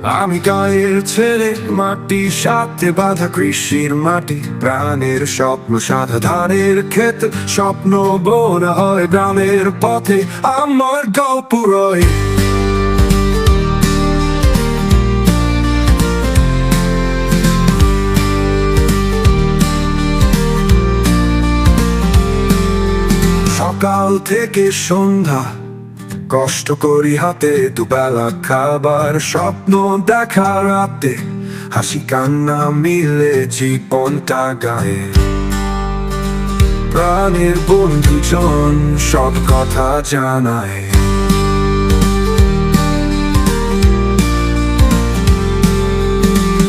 আমি গায়ের ছেলে, মাটির সাথে বাঁধা কৃষির মাটি, প্রাণের স্বপ্ন সাদা ধানের ক্ষেত, স্বপ্ন বোনা হয় গ্রামের পথে, আমার গল্প রয়। সকাল থেকে সন্ধ্যা কষ্ট করি হাতে, দুবেলা খাবার, স্বপ্ন দেখা রাতে, হাসি কান্না মিলে জীবনটা গায়ে। প্রাণের বন্ধুজন সব কথা জানায়।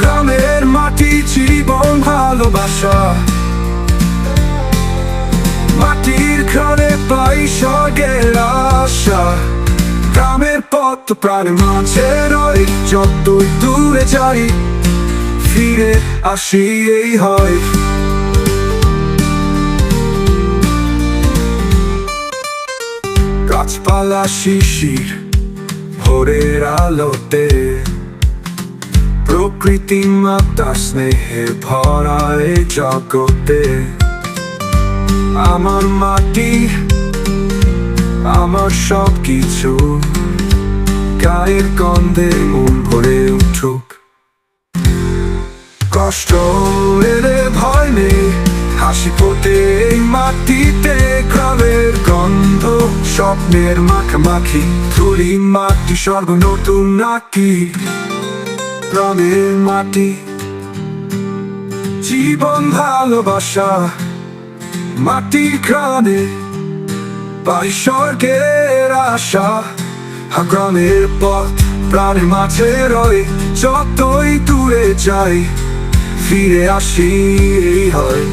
গ্রামের মাটি জীবন ভালোবাসা, মাটির ঘরে পাই স্বর্গের আশা। গ্রামের পথ প্রাণের মাঝে রয়, যতই দূরে যাই ফিরে আসি এই হয়। গাছপালা শিশির ভোরের আলোতে, প্রকৃতি মাতা স্নেহে ভরা এই জগতে। আমার মাটি আমার সব কিছু, গায়ের গন্ধে মন ভরে উঠুক। কষ্ট এলে ভয় নেই, হাসি ফোটে এই মাটিতে। গ্রামের গন্ধ স্বপ্নের মাখামাখি, ধুলি মাটি স্বর্গ নতুন নাকি। গ্রামের মাটি জীবন ভালোবাসা, মাটি ঘ্রাণে পাই স্বর্গের আশা। গ্রামের পথ প্রাণের মাঝে রয়, যতই দূরে যাই ফিরে আসি এই হয়।